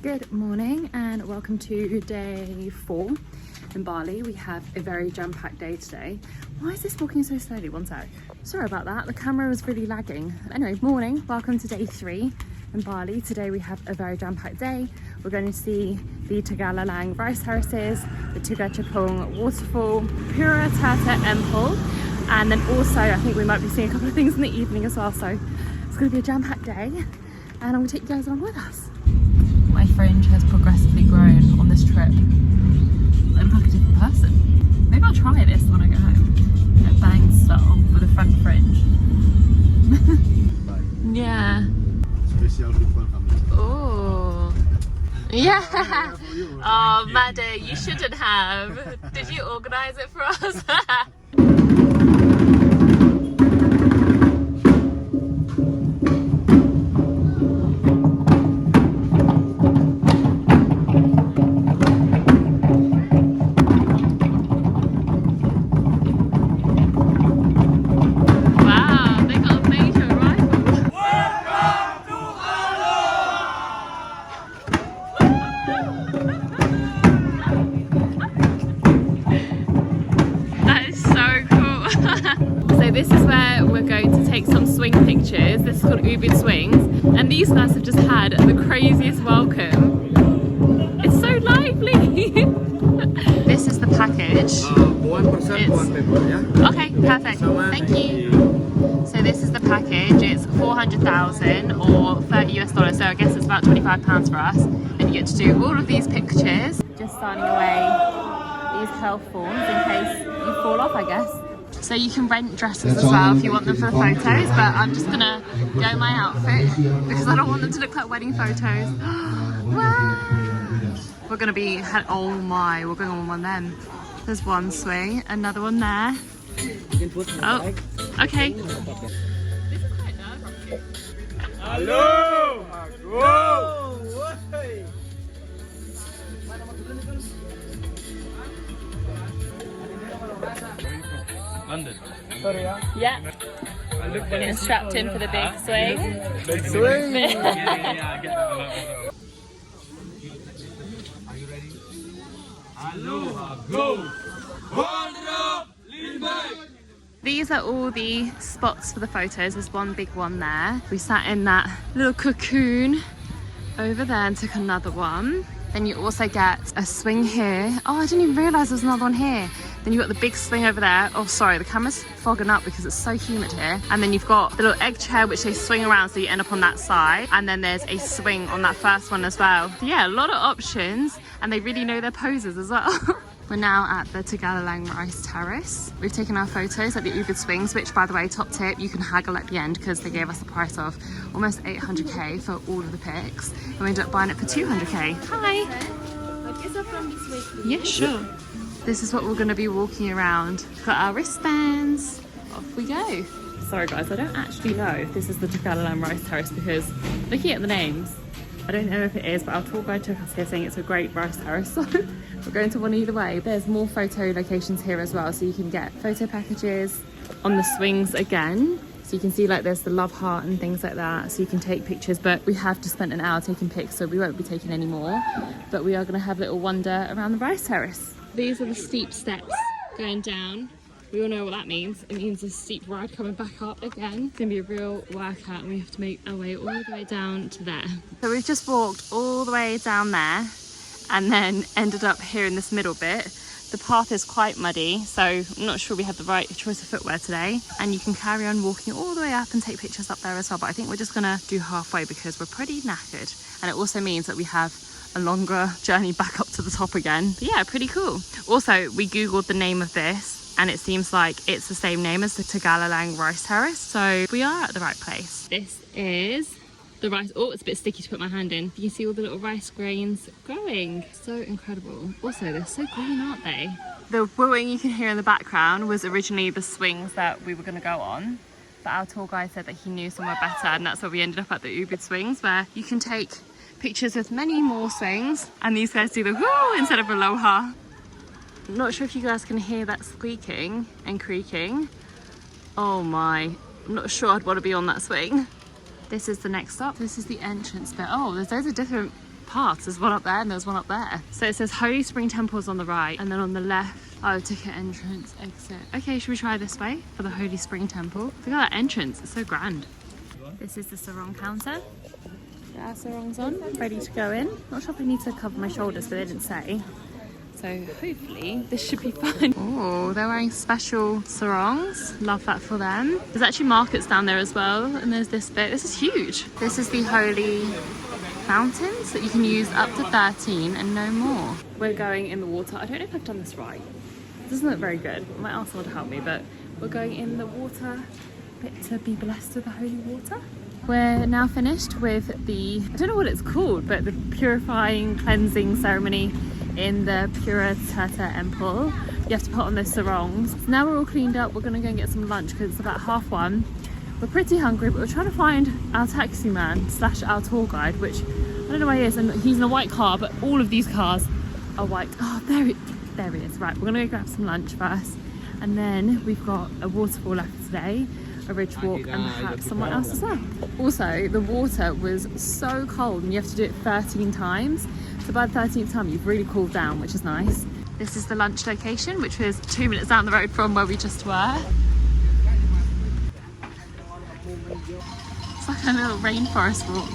Good morning and welcome to day 4 in Bali. We have a very jam-packed day today. Why is this walking so slowly? One sec. Sorry about that, the camera was really lagging. Anyway, morning, welcome to day 3 in Bali. Today we have a very jam-packed day. We're going to see the Tagalalang rice terraces, the Tukad Cepung waterfall, Pura, Tirta, Empul, and then also I think we might be seeing a couple of things in the evening as well. So it's going to be a jam-packed day and I'm going to take you guys along with us. My fringe has progressively grown on this trip. I'm like a different person. Maybe I'll try this when I go home. A bang style with a front fringe. Yeah. Special people coming. Oh. Yeah. Oh, Madde, you shouldn't have. Did you organise it for us? This is where we're going to take some swing pictures. This is called Ubud swings, and these guys have just had the craziest welcome. It's so lively. This is the package. 1% one paper, yeah? Okay, perfect. Thank you. So this is the package. It's 400,000 or $30 US, so I guess it's about £25 for us. And you get to do all of these pictures. Just signing away these health forms in case you fall off, I guess. So you can rent dresses as well if you want them for the photos, but I'm just gonna go in my outfit because I don't want them to look like wedding photos. Wow. We're gonna be, oh my, we're going on one then. There's one swing, another one there. Oh, okay. This is quite nerve-wracking. Hello! Go! London. Sorry, yeah. Getting strapped in for the big swing. Big swing! Are you ready? Aloha, go! Hold it up, lean back! These are all the spots for the photos. There's one big one there. We sat in that little cocoon over there and took another one. Then you also get a swing here. Oh, I didn't even realise there's another one here. Then you've got the big swing over there. Oh, sorry, the camera's fogging up because it's so humid here. And then you've got the little egg chair, which they swing around so you end up on that side. And then there's a swing on that first one as well. So yeah, a lot of options. And they really know their poses as well. We're now at the Tagalalang Rice Terrace. We've taken our photos at the Ubud swings, which by the way, top tip, you can haggle at the end because they gave us the price of almost 800k for all of the pics. And we ended up buying it for 200k. Hi! Yeah, sure. This is what we're going to be walking around. Got our wristbands. Off we go. Sorry guys, I don't actually know if this is the Tagalalang Rice Terrace because looking at the names, I don't know if it is, but our tour guide took us here saying it's a great rice terrace, so we're going to one either way. There's more photo locations here as well, so you can get photo packages on the swings again. So you can see like there's the love heart and things like that, so you can take pictures, but we have just spent an hour taking pics, so we won't be taking any more. But we are going to have a little wander around the rice terrace. These are the steep steps going down. We all know what that means. It means a steep ride coming back up again. It's gonna be a real workout and we have to make our way all the way down to there. So we've just walked all the way down there and then ended up here in this middle bit. The path is quite muddy, so I'm not sure we had the right choice of footwear today. And you can carry on walking all the way up and take pictures up there as well. But I think we're just gonna do halfway because we're pretty knackered. And it also means that we have a longer journey back up to the top again. But yeah, pretty cool. Also, we Googled the name of this and it seems like it's the same name as the Tagalalang Rice Terrace. So we are at the right place. This is the rice. Oh, it's a bit sticky to put my hand in. You can see all the little rice grains growing. So incredible. Also, they're so green, aren't they? The wooing you can hear in the background was originally the swings that we were going to go on. But our tour guide said that he knew somewhere better, and that's why we ended up at the Ubud swings, where you can take pictures with many more swings. And these guys do the woo instead of aloha. I'm not sure if you guys can hear that squeaking and creaking. Oh my, I'm not sure I'd want to be on that swing. This is the next stop. This is the entrance bit. Oh, there's loads of different paths. There's one up there and there's one up there. So it says Holy Spring Temples on the right, and then on the left, oh, ticket entrance, exit. Okay, should we try this way for the Holy Spring Temple? Look at that entrance, it's so grand. This is the sarong counter. There are sarongs on, ready to go in. Not sure if I need to cover my shoulders, but they didn't say. So hopefully this should be fine. Oh, they're wearing special sarongs. Love that for them. There's actually markets down there as well, and there's this bit. This is huge. This is the holy fountains that you can use up to 13 and no more. We're going in the water. I don't know if I've done this right. It doesn't look very good. I might ask someone to help me, but we're going in the water bit to be blessed with the holy water. We're now finished with the, I don't know what it's called, but the purifying cleansing ceremony in the Pura Tirta Empul. You have to put on those sarongs. So now we're all cleaned up, we're gonna go and get some lunch because it's about 1:30. We're pretty hungry, but we're trying to find our taxi man / our tour guide, which I don't know where he is, and he's in a white car, but all of these cars are white. Oh, there he is. Right, we're gonna go grab some lunch first, and then we've got a waterfall left today, a ridge walk, and perhaps someone else as well. Also, the water was so cold and you have to do it 13 times. So by the 13th time, you've really cooled down, which is nice. This is the lunch location, which was 2 minutes down the road from where we just were. It's like a little rainforest walk.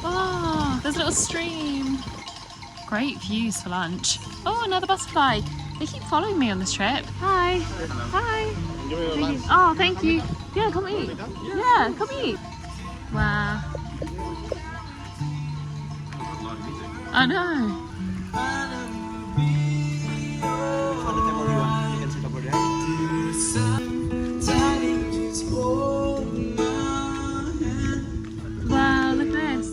Oh, there's a little stream. Great views for lunch. Oh, another butterfly. They keep following me on this trip. Hi. Hi. Oh, thank you. Yeah, come eat. Yeah, come eat. Wow. I know. Wow, look at this.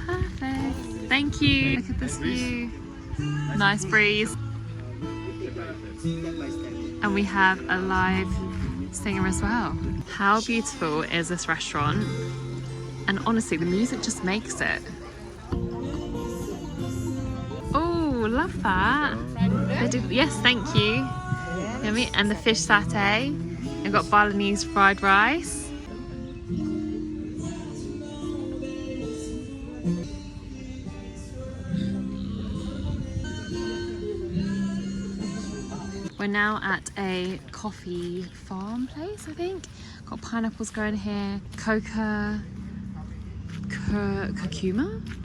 Perfect. Thank you. Look at this view. Nice breeze. And we have a live singer as well. How beautiful is this restaurant? And honestly, the music just makes it. Oh, love that. They do, yes, thank you. Yummy. And the fish satay. I've got Balinese fried rice. We're now at a coffee farm place, I think. Got pineapples growing here, curcuma?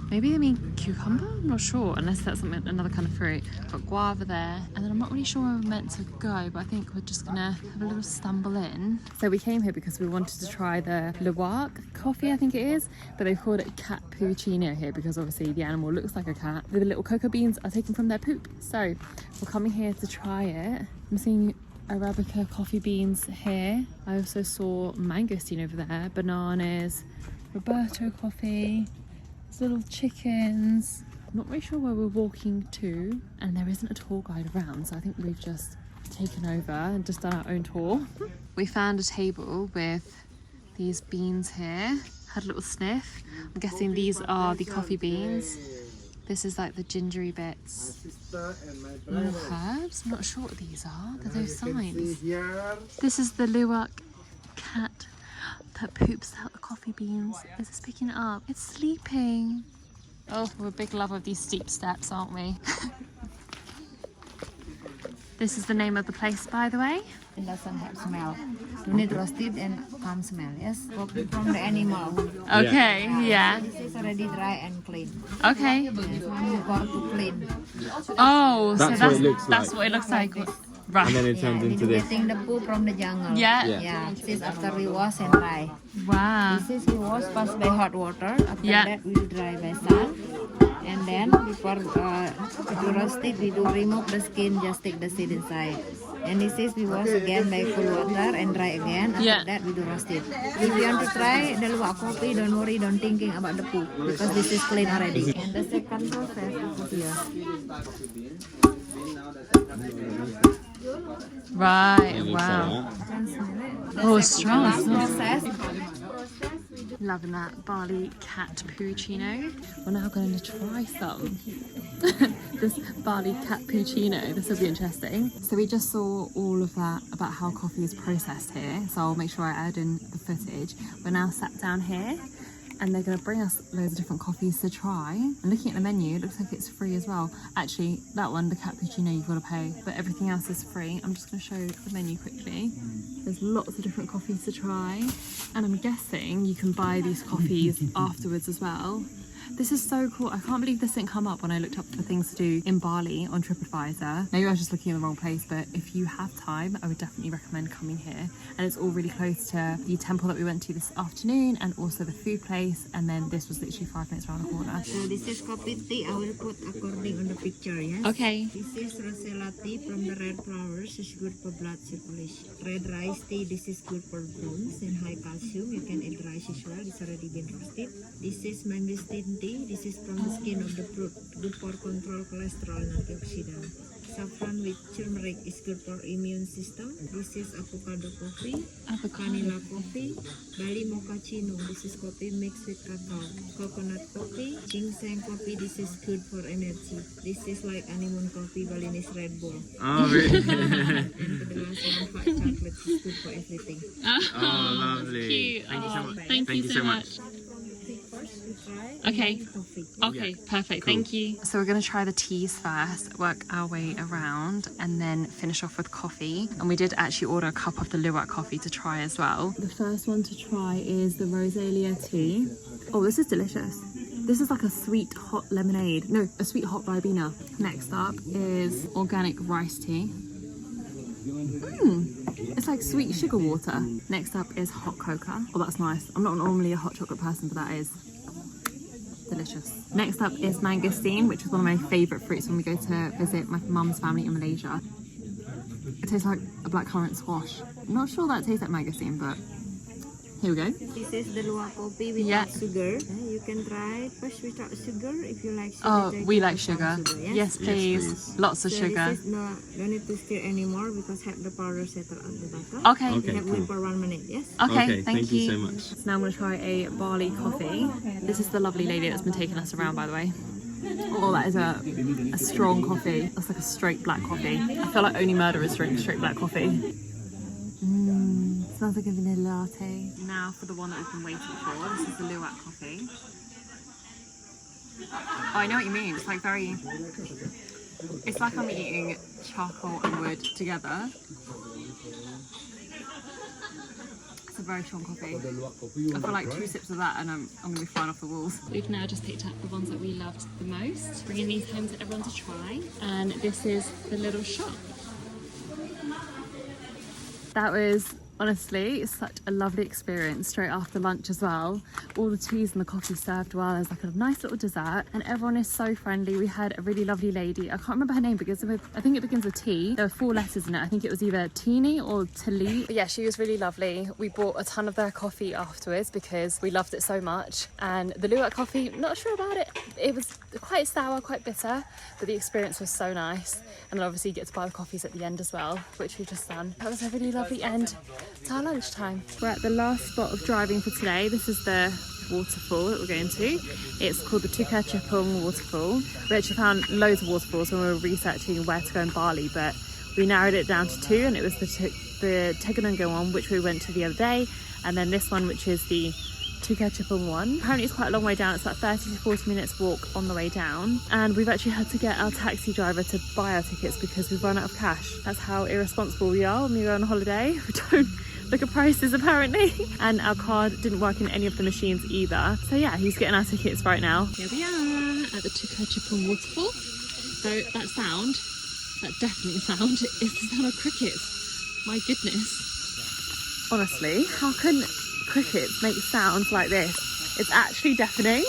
Maybe they mean cucumber? I'm not sure, unless that's something, another kind of fruit. Got guava there, and then I'm not really sure where we're meant to go, but I think we're just gonna have a little stumble in. So we came here because we wanted to try the luwak coffee, I think it is, but they've called it cat puccino here because obviously the animal looks like a cat. The little cocoa beans are taken from their poop. So we're coming here to try it. I'm seeing Arabica coffee beans here. I also saw mangosteen over there, bananas, Roberto coffee, little chickens. I'm not really sure where we're walking to, and there isn't a tour guide around, so I think we've just taken over and just done our own tour. We found a table with these beans here. Had a little sniff. I'm guessing these are the coffee beans. This is like the gingery bits. More herbs. I'm not sure what these are. They're those signs. This is the luwak cat that poops out the coffee beans. Is this picking it up? It's sleeping. Oh, we're a big love of these steep steps, aren't we? This is the name of the place, by the way. It doesn't have smell. You need roasted and calm smell, yes? Coffee from the animal. Okay, yeah. This is already dry and clean. Okay. Yes, when you go to clean. Oh, so That's what it looks that's like. what it looks like. This. Right. And then it turns into this. Getting the poo from the jungle. Yeah. Yeah. This is after we wash and dry. Wow. This is we wash first by hot water. After Yeah. that we dry by sun. And then before we do roast it, we do remove the skin, just take the seed inside. And this is we wash again by cool water and dry again. After that we do roast it. If you want to try the luwak coffee, don't worry, don't thinking about the poo because this is clean already. And the second process is here. Right, wow. Oh, strong. Last process. Loving that Bali cat puccino. We're now going to try some. This Bali cat puccino. This will be interesting. So we just saw all of that about how coffee is processed here. So I'll make sure I add in the footage. We're now sat down here and they're going to bring us loads of different coffees to try. And looking at the menu, it looks like it's free as well. Actually, that one, the cappuccino, you've got to pay, but everything else is free. I'm just going to show the menu quickly. There's lots of different coffees to try, and I'm guessing you can buy these coffees afterwards as well. This is so cool. I can't believe this didn't come up when I looked up for things to do in Bali on TripAdvisor. Maybe I was just looking in the wrong place, but if you have time, I would definitely recommend coming here. And it's all really close to the temple that we went to this afternoon, and also the food place. And then this was literally 5 minutes around the corner. So this is coffee tea. I will put according on the picture, yes? Okay. This is rosella tea from the red flowers. It's good for blood circulation. Red rice tea. This is good for bones and high calcium. You can eat rice as well. It's already been roasted. This is mangosteen tea. This is from the skin of the fruit. Good for control cholesterol and antioxidant. Saffron with turmeric is good for immune system. This is avocado coffee, vanilla coffee, Bali mochaccino. This is coffee mixed with cacao. Coconut coffee, ginseng coffee. This is good for energy. This is like honeymoon coffee, Balinese Red Bull. Oh, really? And the last one, hot chocolate is good for everything. Oh, lovely. Cute. Thank you so much. Thank you so much. First, we try Okay. coffee. Okay, perfect. Thank you. So we're going to try the teas first, work our way around, and then finish off with coffee. And we did actually order a cup of the luwak coffee to try as well. The first one to try is the Rosalia tea. Oh, this is delicious. This is like a sweet hot lemonade. No, a sweet hot ribena. Next up is organic rice tea. It's like sweet sugar water. Next up is hot cocoa. Oh, that's nice. I'm not normally a hot chocolate person, but that is delicious. Next up is mangosteen, which is one of my favourite fruits when we go to visit my mum's family in Malaysia. It tastes like a blackcurrant squash. I'm not sure that tastes like mangosteen, but here we go. This is the luwak coffee without sugar. You can try first without sugar if you like sugar. Oh, we like some sugar. yes? Yes, please. Lots of So sugar. This is don't need to stir anymore because have the powder settle on the bottom. Okay. You have to wait for 1 minute, yes? Okay, thank you so much. So now I'm going to try a Bali coffee. This is the lovely lady that's been taking us around, by the way. Oh, that is a strong coffee. That's like a straight black coffee. I feel like only murderers drink straight black coffee. Smells like a vanilla latte. Now for the one that we've been waiting for. This is the luwak coffee. Oh, I know what you mean. It's like very... It's like I'm eating charcoal and wood together. It's a very strong coffee. I feel like 2 sips of that and I'm going to be flying off the walls. We've now just picked up the ones that we loved the most, bringing these home to everyone to try. And this is the little shop. That was honestly such a lovely experience straight after lunch as well. All the teas and the coffee served well. There's like a nice little dessert and everyone is so friendly. We had a really lovely lady. I can't remember her name because I think it begins with T. There were 4 letters in it. I think it was either Teeny or Tali. But yeah, she was really lovely. We bought a ton of their coffee afterwards because we loved it so much. And the luwak coffee, not sure about it. It was quite sour, quite bitter, but the experience was so nice. And then obviously you get to buy the coffees at the end as well, which we've just done. That was a really lovely end to our lunchtime. We're at the last spot of driving for today. This is the waterfall that we're going to. It's called the Tukad Cepung waterfall. We actually found loads of waterfalls when we were researching where to go in Bali, but we narrowed it down to 2, and it was the Teganungo one, which we went to the other day, and then this one, which is the Tukad Cepung one. Apparently it's quite a long way down. It's like 30 to 40 minutes walk on the way down, and we've actually had to get our taxi driver to buy our tickets because we've run out of cash. That's how irresponsible we are when we go on holiday. We don't look at prices apparently, and our card didn't work in any of the machines either. So yeah, he's getting our tickets right now. Here we are at the Tukad Cepung waterfall. So that definitely sound is the sound of crickets. My goodness. Honestly, how can crickets make sounds like this? It's actually deafening.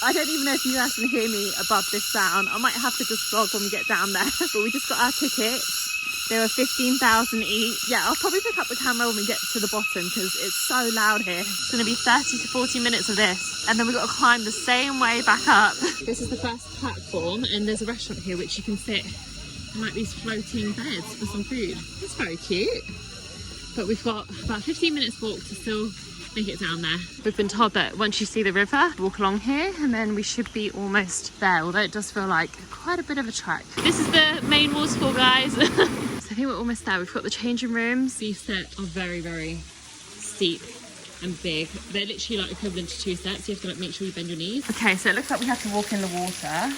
I don't even know if you guys can hear me above this sound. I might have to just vlog when we get down there. But we just got our tickets. They were 15,000 each. Yeah, I'll probably pick up the camera when we get to the bottom because it's so loud here. It's going to be 30 to 40 minutes of this. And then we've got to climb the same way back up. This is the first platform and there's a restaurant here which you can sit in like these floating beds for some food. It's very cute. But we've got about 15 minutes walk to still make it down there. We've been told that once you see the river, walk along here and then we should be almost there, although it does feel like quite a bit of a trek. This is the main waterfall, guys. So I think we're almost there. We've got the changing rooms. These steps are very, very steep and big. They're literally like equivalent to 2 steps. You have to like make sure you bend your knees. Okay, so it looks like we have to walk in the water.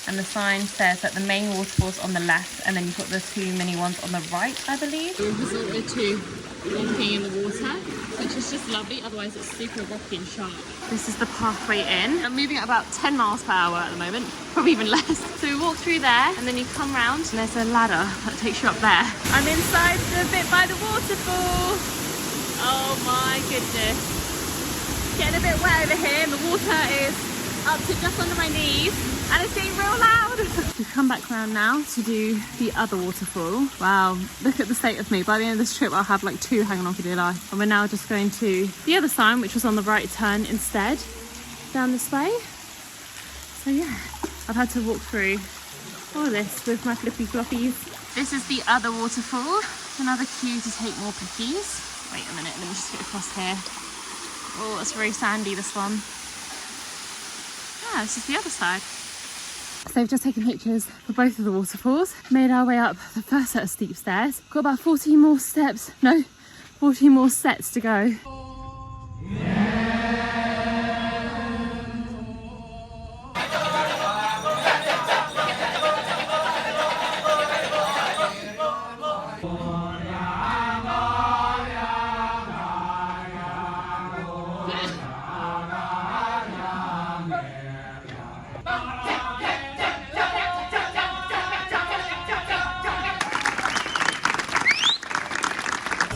And the sign says that the main waterfall's on the left, and then you've got the 2 mini ones on the right, I believe. We've resorted to walking in the water, which is just lovely. Otherwise, it's super rocky and sharp. This is the pathway in. I'm moving at about 10 miles per hour at the moment, probably even less. So we walk through there, and then you come round, and there's a ladder that takes you up there. I'm inside the bit by the waterfall. Oh my goodness. Getting a bit wet over here, and the water is up to just under my knees. And it's getting real loud. We've come back round now to do the other waterfall. Wow, look at the state of me. By the end of this trip, I'll have like 2 hanging on for dear life. And we're now just going to the other sign, which was on the right turn instead, down this way. So yeah, I've had to walk through all of this with my flippy floppies. This is the other waterfall. Another queue to take more pickies. Wait a minute, let me just get across here. Oh, it's very sandy, this one. Yeah, this is the other side. So we've just taken pictures for both of the waterfalls, made our way up the first set of steep stairs. Got about 14 more steps, no, 14 more sets to go.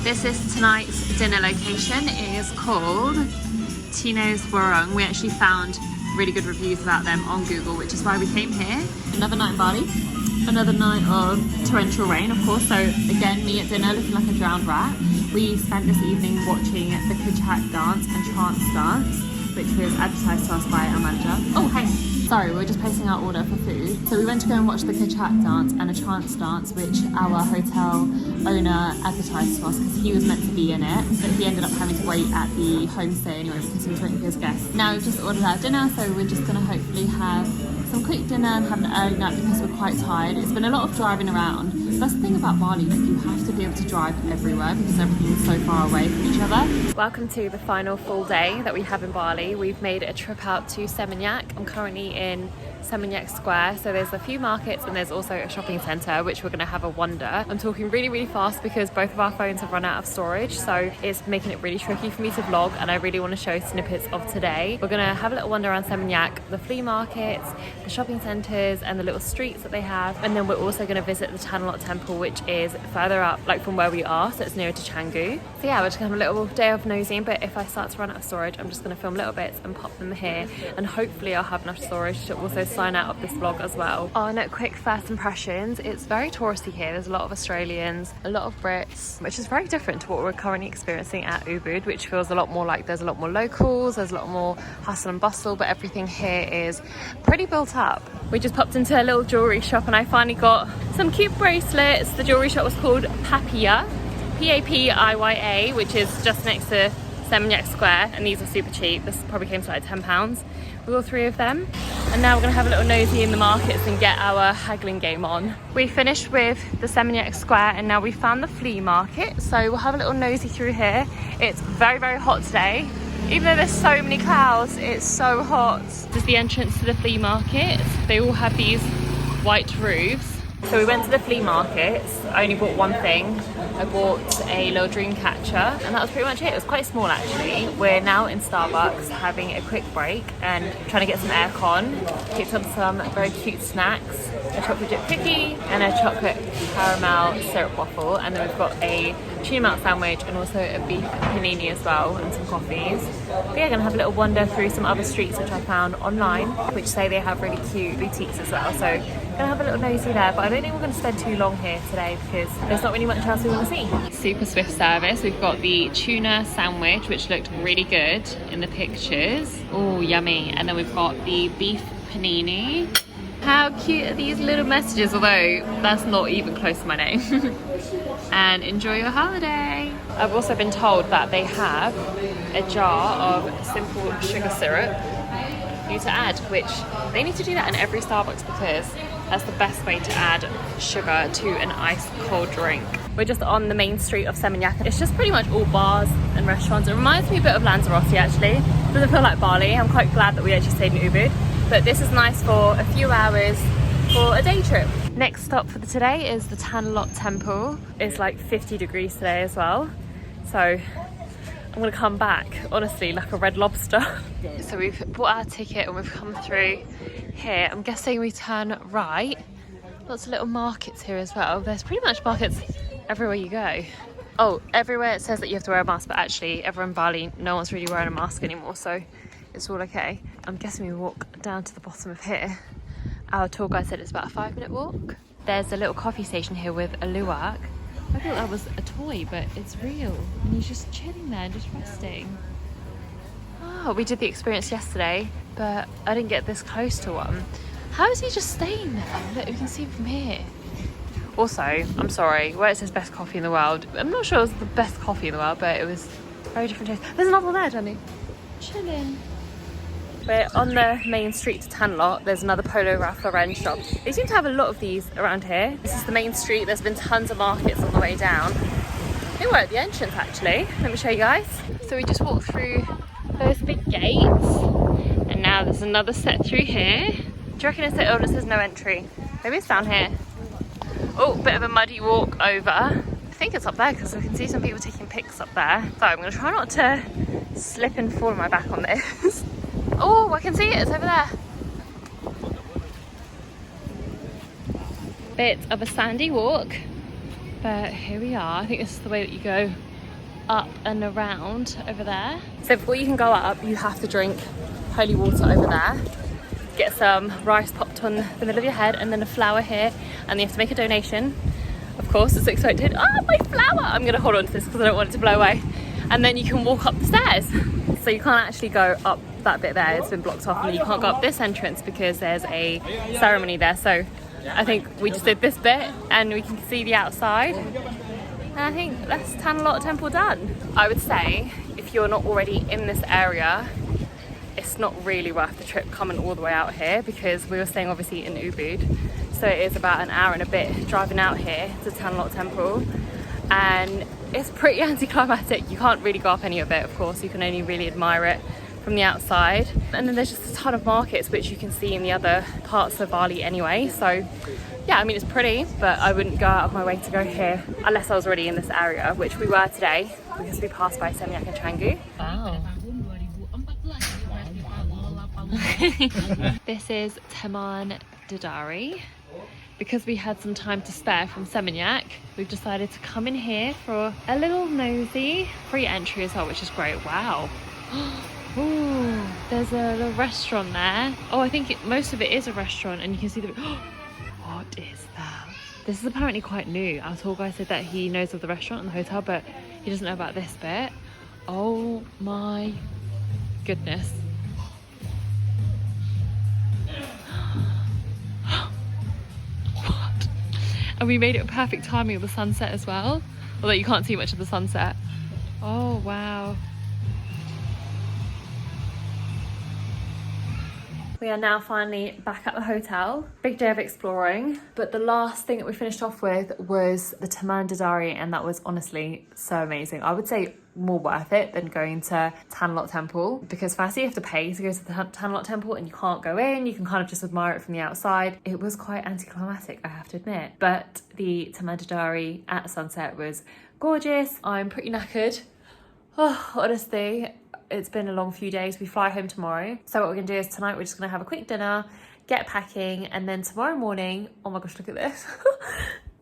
This is tonight's dinner location. It is called Tino's Warung. We actually found really good reviews about them on Google, which is why we came here. Another night in Bali, another night of torrential rain, of course. So again, me at dinner looking like a drowned rat. We spent this evening watching the Kachak dance and trance dance, which was advertised to us by our manager. Oh, hey. Sorry, we were just placing our order for food. So we went to go and watch the Kachak dance and a trance dance, which our hotel owner advertised to us because he was meant to be in it, but he ended up having to wait at the homestay anyway because he was waiting for his guests. Now we've just ordered our dinner, so we're just gonna hopefully have some quick dinner and have an early night because we're quite tired. It's been a lot of driving around. That's the thing about Bali, like you have to be able to drive everywhere because everything is so far away from each other. Welcome to the final full day that we have in Bali. We've made a trip out to Seminyak. I'm currently in Seminyak Square, so there's a few markets and there's also a shopping centre which we're going to have a wander. I'm talking really fast because both of our phones have run out of storage, so it's making it really tricky for me to vlog, and I really want to show snippets of today. We're going to have a little wander around Seminyak, the flea markets, the shopping centres and the little streets that they have, and then we're also going to visit the Tanah temple, which is further up, like from where we are, so it's nearer to Canggu. So yeah, we're just going to have a little day of nosing, but if I start to run out of storage, I'm just going to film little bits and pop them here, and hopefully I'll have enough storage to also sign out of this vlog as well. On quick first impressions, it's very touristy here. There's a lot of Australians, a lot of Brits, which is very different to what we're currently experiencing at Ubud, which feels a lot more like there's a lot more locals, there's a lot more hustle and bustle, but everything here is pretty built up. We just popped into a little jewellery shop and I finally got some cute bracelets. The jewellery shop was called Papiya, P-A-P-I-Y-A, which is just next to Seminyak Square, and these are super cheap. This probably came to like £10. We got 3 of them, and now we're gonna have a little nosy in the markets and get our haggling game on. We finished with the Seminyak Square and now we found the flea market, so we'll have a little nosy through here. It's very hot today. Even though there's so many clouds, it's so hot. This is the entrance to the flea market. They all have these white roofs. So we went to the flea markets. I only bought one thing. I bought a little dream catcher and that was pretty much it. It was quite small actually. We're now in Starbucks having a quick break and trying to get some aircon. Picked up some very cute snacks, a chocolate chip cookie and a chocolate caramel syrup waffle, and then we've got a tuna melt sandwich and also a beef panini as well, and some coffees. But yeah, gonna have a little wander through some other streets which I found online, which say they have really cute boutiques as well. So gonna have a little nosy there, but I don't think we're gonna spend too long here today because there's not really much else we want to see. Super swift service. We've got the tuna sandwich, which looked really good in the pictures. Oh, yummy. And then we've got the beef panini. How cute are these little messages, although that's not even close to my name. And enjoy your holiday. I've also been told that they have a jar of simple sugar syrup for you to add, which they need to do that in every Starbucks because that's the best way to add sugar to an ice cold drink. We're just on the main street of Seminyak. It's just pretty much all bars and restaurants. It reminds me a bit of Lanzarote actually. Doesn't feel like Bali. I'm quite glad that we actually stayed in Ubud. But this is nice for a few hours for a day trip. Next stop for today is the Tanah Temple. It's like 50 degrees today as well. So I'm gonna come back, honestly, like a red lobster. So we've bought our ticket and we've come through here. I'm guessing we turn right. Lots of little markets here as well. There's pretty much markets everywhere you go. Oh, everywhere it says that you have to wear a mask, but actually everyone in Bali, no one's really wearing a mask anymore, so it's all okay. I'm guessing we walk down to the bottom of here. Our tour guide said it's about a 5-minute walk. There's a little coffee station here with a luwak. I thought that was a toy, but it's real. And he's just chilling there, just resting. Oh, we did the experience yesterday, but I didn't get this close to one. How is he just staying there? Look, you can see him from here. Also, I'm sorry, where it says best coffee in the world, I'm not sure it was the best coffee in the world, but it was very different taste. There's another one there, Johnny. Chilling. We're on the main street to Tanah. There's another Polo Ralph Lauren shop. They seem to have a lot of these around here. This is the main street. There's been tons of markets on the way down. I think we're at the entrance actually. Let me show you guys. So we just walked through those big gates and now there's another set through here. Do you reckon it's that? Oh, it says no entry. Maybe it's down here. Oh, bit of a muddy walk over. I think it's up there because I can see some people taking pics up there. So I'm going to try not to slip and fall on my back on this. Oh, I can see it. It's over there. Bit of a sandy walk, but here we are. I think this is the way that you go up and around over there. So before you can go up, you have to drink holy water over there. Get some rice popped on the middle of your head and then a flower here, and you have to make a donation. Of course, it's expected. Ah, my flower! I'm gonna hold on to this because I don't want it to blow away. And then you can walk up the stairs. So you can't actually go up that bit there, it's been blocked off, and you can't go up this entrance because there's a ceremony there. So I think we just did this bit and we can see the outside. And I think that's Tanah Temple done. I would say if you're not already in this area, it's not really worth the trip coming all the way out here because we were staying obviously in Ubud. So it is about an hour and a bit driving out here to Tanah Temple. And it's pretty anticlimactic. You can't really go up any of it, of course. You can only really admire it from the outside. And then there's just a ton of markets which you can see in the other parts of Bali anyway. So yeah, I mean, it's pretty, but I wouldn't go out of my way to go here unless I was already in this area, which we were today because we passed by Seminyak and Canggu. Wow. This is Taman Dedari. Because we had some time to spare from Seminyak, we've decided to come in here for a little nosy. Free entry as well, which is great. Wow. Ooh, there's a little restaurant there. Oh, I think most of it is a restaurant, and you can see the... What is that? This is apparently quite new. Our tour guide said that he knows of the restaurant and the hotel, but he doesn't know about this bit. Oh my goodness. What? And we made it perfect timing of the sunset as well. Although you can't see much of the sunset. Oh, wow. We are now finally back at the hotel. Big day of exploring, but the last thing that we finished off with was the Taman Dedari, and that was honestly so amazing. I would say more worth it than going to Tanah Temple, because firstly you have to pay to go to the Tanah Temple and you can't go in, you can kind of just admire it from the outside. It was quite anticlimactic, I have to admit, but the Taman Dedari at sunset was gorgeous. I'm pretty knackered. Oh, honestly, it's been a long few days. We fly home tomorrow. So what we're gonna do is tonight we're just gonna have a quick dinner, get packing, and then tomorrow morning, oh my gosh, look at this.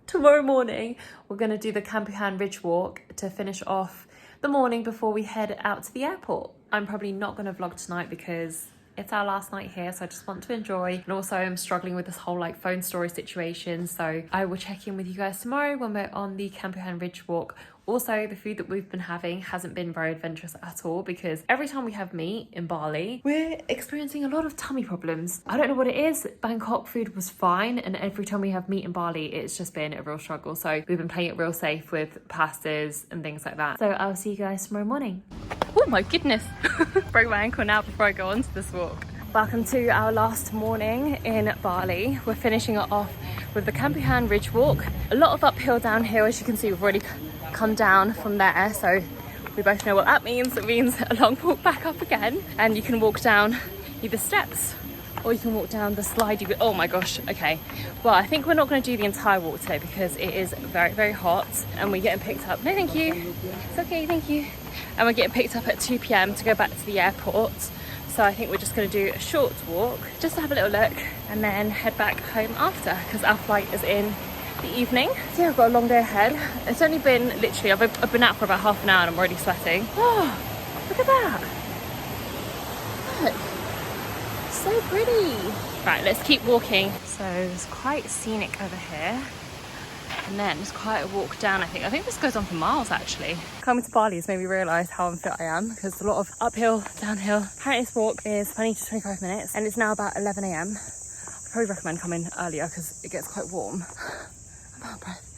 Tomorrow morning, we're gonna do the Campuhan Ridge Walk to finish off the morning before we head out to the airport. I'm probably not gonna vlog tonight because it's our last night here, so I just want to enjoy. And also I'm struggling with this whole like phone storage situation. So I will check in with you guys tomorrow when we're on the Campuhan Ridge Walk. Also, the food that we've been having hasn't been very adventurous at all, because every time we have meat in Bali, we're experiencing a lot of tummy problems. I don't know what it is. Bangkok food was fine, and every time we have meat in Bali, it's just been a real struggle. So we've been playing it real safe with pastas and things like that. So I'll see you guys tomorrow morning. Oh my goodness. Broke my ankle now before I go on to this walk. Welcome to our last morning in Bali. We're finishing it off with the Campuhan Ridge Walk. A lot of uphill, downhill, as you can see. We've already come down from there, so we both know what that means. It means a long walk back up again, and you can walk down either steps or you can walk down the slidey bit. Oh my gosh, okay. Well, I think we're not going to do the entire walk today because it is very, very hot and we're getting picked up. No, thank you. It's okay, thank you. And we're getting picked up at 2 p.m. to go back to the airport. So I think we're just going to do a short walk just to have a little look and then head back home after, because our flight is in the evening. So yeah, I've got a long day ahead. It's only been literally, I've been out for about half an hour and I'm already sweating. Oh, look at that. Look. So pretty. Right, let's keep walking. So it's quite scenic over here, and then it's quite a walk down. I think this goes on for miles actually. Coming to Bali has made me realise how unfit I am, because a lot of uphill, downhill. Apparently this walk is 20 to 25 minutes and it's now about 11 a.m. I probably recommend coming earlier because it gets quite warm. I'm out of breath.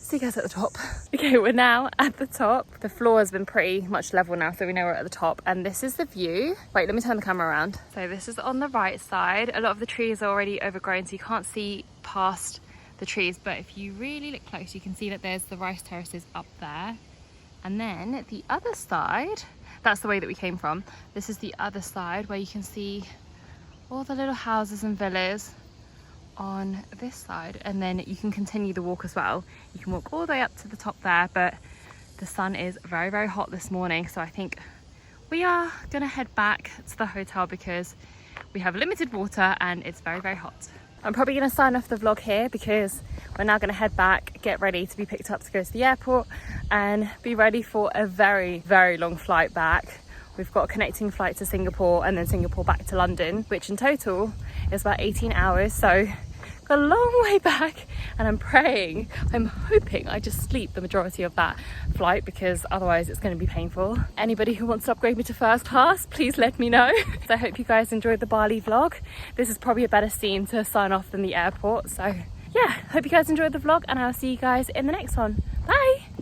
See you guys at the top. Okay, we're now at the top. The floor has been pretty much level now, so we know we're at the top. And this is the view. Wait, let me turn the camera around. So this is on the right side. A lot of the trees are already overgrown, so you can't see past the trees. But if you really look close, you can see that there's the rice terraces up there. And then the other side, that's the way that we came from. This is the other side where you can see all the little houses and villas on this side, and then you can continue the walk as well. You can walk all the way up to the top there, but the sun is very, very hot this morning, so I think we are gonna head back to the hotel because we have limited water and it's very, very hot. I'm probably gonna sign off the vlog here because we're now gonna head back, get ready to be picked up to go to the airport and be ready for a very, very long flight back. We've got a connecting flight to Singapore and then Singapore back to London, which in total is about 18 hours. So got a long way back, and I'm hoping I just sleep the majority of that flight because otherwise it's going to be painful. Anybody who wants to upgrade me to first class, please let me know. So I hope you guys enjoyed the Bali vlog. This is probably a better scene to sign off than the airport. So yeah, hope you guys enjoyed the vlog and I'll see you guys in the next one. Bye.